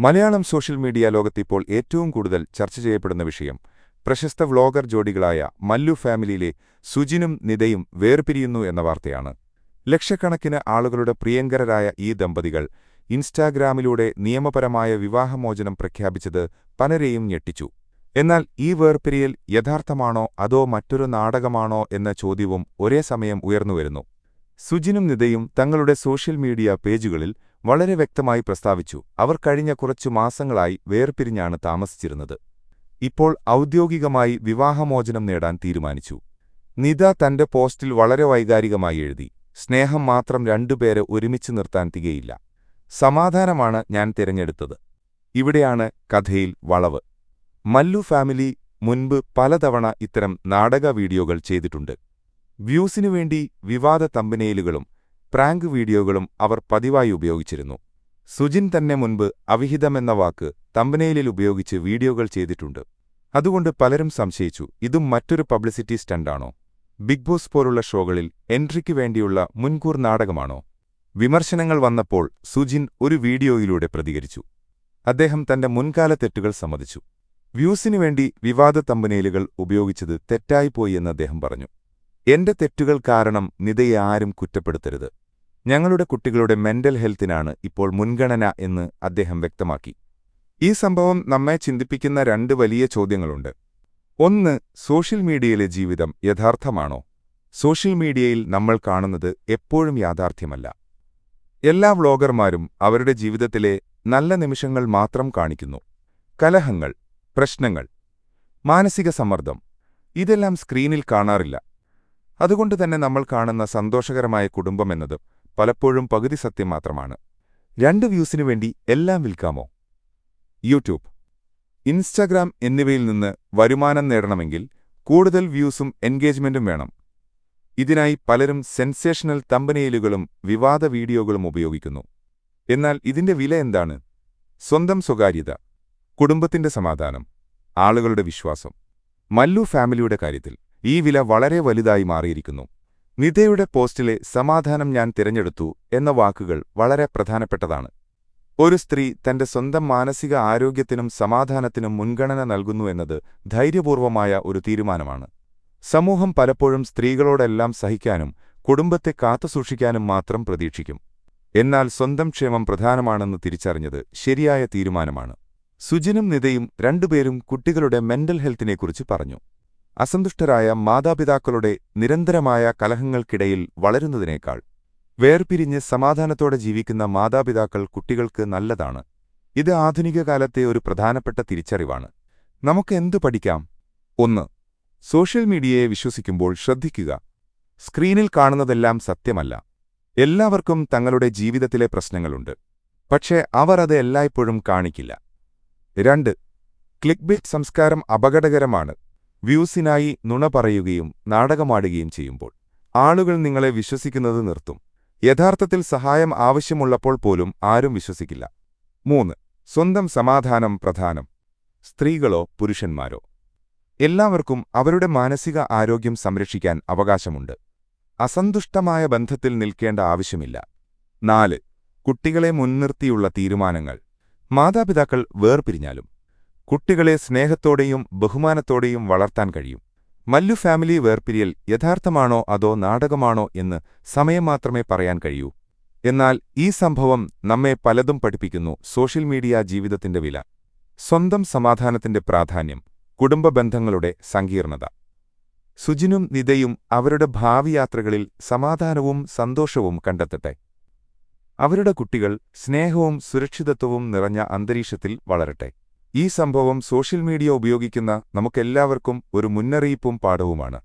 Malayalam social media ലോകത്തിപ്പോൾ ഏറ്റവും കൂടുതൽ ചർച്ച ചെയ്യപ്പെടുന്ന വിഷയം പ്രശസ്ത വ്ളോഗർ ജോഡികളായ മല്ലു ഫാമിലിയിലെ സുജിനും നിതയും വേർപിരിയുന്നു എന്ന വാർത്തയാണ്. ലക്ഷക്കണക്കിന് ആളുകളുടെ പ്രിയങ്കരരായ ഈ ദമ്പതികൾ ഇൻസ്റ്റാഗ്രാമിലൂടെ നിയമപരമായ വിവാഹമോചനം പ്രഖ്യാപിച്ചത് പലരെയും ഞെട്ടിച്ചു. എന്നാൽ ഈ വേർപിരിയൽ യഥാർത്ഥമാണോ അതോ മറ്റൊരു നാടകമാണോ എന്ന ചോദ്യവും ഒരേ സമയം ഉയർന്നുവരുന്നു. സുജിനും നിതയും തങ്ങളുടെ സോഷ്യൽ മീഡിയ പേജുകളിൽ വളരെ വ്യക്തമായി പ്രസ്താവിച്ചു, അവർ കഴിഞ്ഞ കുറച്ചു മാസങ്ങളായി വേർപിരിഞ്ഞാണ് താമസിച്ചിരുന്നത്. ഇപ്പോൾ ഔദ്യോഗികമായി വിവാഹമോചനം നേടാൻ തീരുമാനിച്ചു. നിത തന്റെ പോസ്റ്റിൽ വളരെ വൈകാരികമായി എഴുതി, സ്നേഹം മാത്രം രണ്ടുപേരെ ഒരുമിച്ച് നിർത്താൻ തികയില്ല. സമാധാനമാണ് ഞാൻ തിരഞ്ഞെടുത്തത്. ഇവിടെയാണ് കഥയിൽ വളവ്. മല്ലു ഫാമിലി മുൻപ് പലതവണ ഇത്തരം നാടക വീഡിയോകൾ ചെയ്തിട്ടുണ്ട്. വ്യൂസിനുവേണ്ടി വിവാദ തമ്പനെയിലുകളും പ്രാങ്ക് വീഡിയോകളും അവർ പതിവായി ഉപയോഗിച്ചിരുന്നു. സുജിൻ തന്നെ മുൻപ് അവിഹിതമെന്ന വാക്ക് തമ്പനെയിലിൽ ഉപയോഗിച്ച് വീഡിയോകൾ ചെയ്തിട്ടുണ്ട്. അതുകൊണ്ട് പലരും സംശയിച്ചു, ഇതും മറ്റൊരു പബ്ലിസിറ്റി സ്റ്റണ്ടാണോ? ബിഗ് ബോസ് പോലുള്ള ഷോകളിൽ എൻട്രിക്ക് വേണ്ടിയുള്ള മുൻകൂർ നാടകമാണോ? വിമർശനങ്ങൾ വന്നപ്പോൾ സുജിൻ ഒരു വീഡിയോയിലൂടെ പ്രതികരിച്ചു. അദ്ദേഹം തന്റെ മുൻകാല തെറ്റുകൾ സമ്മതിച്ചു. വ്യൂസിനുവേണ്ടി വിവാദ തമ്പനെയിലുകൾ ഉപയോഗിച്ചത് തെറ്റായിപ്പോയി എന്ന് അദ്ദേഹം പറഞ്ഞു. എന്റെ തെറ്റുകൾ കാരണം നിതയെ ആരും കുറ്റപ്പെടുത്തരുത്. ഞങ്ങളുടെ കുട്ടികളുടെ മെന്റൽ ഹെൽത്തിനാണ് ഇപ്പോൾ മുൻഗണന എന്ന് അദ്ദേഹം വ്യക്തമാക്കി. ഈ സംഭവം നമ്മെ ചിന്തിപ്പിക്കുന്ന രണ്ട് വലിയ ചോദ്യങ്ങളുണ്ട്. ഒന്ന്, സോഷ്യൽ മീഡിയയിലെ ജീവിതം യഥാർത്ഥമാണോ? സോഷ്യൽ മീഡിയയിൽ നമ്മൾ കാണുന്നത് എപ്പോഴും യാഥാർത്ഥ്യമല്ല. എല്ലാ വ്ളോഗർമാരും അവരുടെ ജീവിതത്തിലെ നല്ല നിമിഷങ്ങൾ മാത്രം കാണിക്കുന്നു. കലഹങ്ങൾ, പ്രശ്നങ്ങൾ, മാനസിക സമ്മർദ്ദം ഇതെല്ലാം സ്ക്രീനിൽ കാണാറില്ല. അതുകൊണ്ടുതന്നെ നമ്മൾ കാണുന്ന സന്തോഷകരമായ കുടുംബമെന്നത് പലപ്പോഴും പകുതി സത്യം മാത്രമാണ്. 2 വ്യൂസിനു വേണ്ടി എല്ലാം വിൽക്കാമോ? യൂട്യൂബ്, ഇൻസ്റ്റാഗ്രാം എന്നിവയിൽ നിന്ന് വരുമാനം നേടണമെങ്കിൽ കൂടുതൽ വ്യൂസും എൻഗേജ്മെന്റും വേണം. ഇതിനായി പലരും സെൻസേഷണൽ തമ്പനെയിലുകളും വിവാദ വീഡിയോകളും ഉപയോഗിക്കുന്നു. എന്നാൽ ഇതിന്റെ വില എന്താണ്? സ്വന്തം സ്വകാര്യത, കുടുംബത്തിന്റെ സമാധാനം, ആളുകളുടെ വിശ്വാസം. മല്ലു ഫാമിലിയുടെ കാര്യത്തിൽ ഈ വില വളരെ വലുതായി മാറിയിരിക്കുന്നു. നിതയുടെ പോസ്റ്റിലെ സമാധാനം ഞാൻ തിരഞ്ഞെടുത്തു എന്ന വാക്കുകൾ വളരെ പ്രധാനപ്പെട്ടതാണ്. ഒരു സ്ത്രീ തന്റെ സ്വന്തം മാനസിക ആരോഗ്യത്തിനും സമാധാനത്തിനും മുൻഗണന നൽകുന്നു എന്നത് ധൈര്യപൂർവമായ ഒരു തീരുമാനമാണ്. സമൂഹം പലപ്പോഴും സ്ത്രീകളോടെല്ലാം സഹിക്കാനും കുടുംബത്തെ കാത്തുസൂക്ഷിക്കാനും മാത്രം പ്രതീക്ഷിക്കും. എന്നാൽ സ്വന്തം ക്ഷേമം പ്രധാനമാണെന്ന് തിരിച്ചറിഞ്ഞത് ശരിയായ തീരുമാനമാണ്. സുജിനും നിതയും രണ്ടുപേരും കുട്ടികളുടെ മെന്റൽ ഹെൽത്തിനെക്കുറിച്ച് പറഞ്ഞു. അസന്തുഷ്ടരായ മാതാപിതാക്കളുടെ നിരന്തരമായ കലഹങ്ങൾക്കിടയിൽ വളരുന്നതിനേക്കാൾ വേർപിരിഞ്ഞ് സമാധാനത്തോടെ ജീവിക്കുന്ന മാതാപിതാക്കൾ കുട്ടികൾക്ക് നല്ലതാണ്. ഇത് ആധുനിക കാലത്തെ ഒരു പ്രധാനപ്പെട്ട തിരിച്ചറിവാണ്. നമുക്ക് എന്തു പഠിക്കാം? 1. സോഷ്യൽ മീഡിയയെ വിശ്വസിക്കുമ്പോൾ ശ്രദ്ധിക്കുക. സ്ക്രീനിൽ കാണുന്നതെല്ലാം സത്യമല്ല. എല്ലാവർക്കും തങ്ങളുടെ ജീവിതത്തിലെ പ്രശ്നങ്ങളുണ്ട്. പക്ഷേ അവർ അത് എല്ലായ്പ്പോഴും കാണിക്കില്ല. 2. ക്ലിക്ക്ബൈറ്റ് സംസ്കാരം അപകടകരമാണ്. വ്യൂസിനായി നുണ പറയുകയും നാടകമാടുകയും ചെയ്യുമ്പോൾ ആളുകൾ നിങ്ങളെ വിശ്വസിക്കുന്നത് നിർത്തും. യഥാർത്ഥത്തിൽ സഹായം ആവശ്യമുള്ളപ്പോൾ പോലും ആരും വിശ്വസിക്കില്ല. 3. സ്വന്തം സമാധാനം പ്രധാനം. സ്ത്രീകളോ പുരുഷന്മാരോ എല്ലാവർക്കും അവരുടെ മാനസിക ആരോഗ്യം സംരക്ഷിക്കാൻ അവകാശമുണ്ട്. അസന്തുഷ്ടമായ ബന്ധത്തിൽ നിൽക്കേണ്ട ആവശ്യമില്ല. 4. കുട്ടികളെ മുൻനിർത്തിയുള്ള തീരുമാനങ്ങൾ. മാതാപിതാക്കൾ വേർപിരിഞ്ഞാലും കുട്ടികളെ സ്നേഹത്തോടെയും ബഹുമാനത്തോടെയും വളർത്താൻ കഴിയും. മല്ലു ഫാമിലി വേർപിരിയൽ യഥാർത്ഥമാണോ അതോ നാടകമാണോ എന്ന് സമയം മാത്രമേ പറയാൻ കഴിയൂ. എന്നാൽ ഈ സംഭവം നമ്മെ പലതും പഠിപ്പിക്കുന്നു. സോഷ്യൽ മീഡിയ ജീവിതത്തിന്റെ വില, സ്വന്തം സമാധാനത്തിന്റെ പ്രാധാന്യം, കുടുംബ ബന്ധങ്ങളുടെ സങ്കീർണത. സുജിനും നിതയും അവരുടെ ഭാവി യാത്രകളിൽ സമാധാനവും സന്തോഷവും കണ്ടെത്തട്ടെ. അവരുടെ കുട്ടികൾ സ്നേഹവും സുരക്ഷിതത്വവും നിറഞ്ഞ അന്തരീക്ഷത്തിൽ വളരട്ടെ. ഈ സംഭവം സോഷ്യൽ മീഡിയ ഉപയോഗിക്കുന്ന നമുക്കെല്ലാവർക്കും ഒരു മുന്നറിയിപ്പും പാഠവുമാണ്.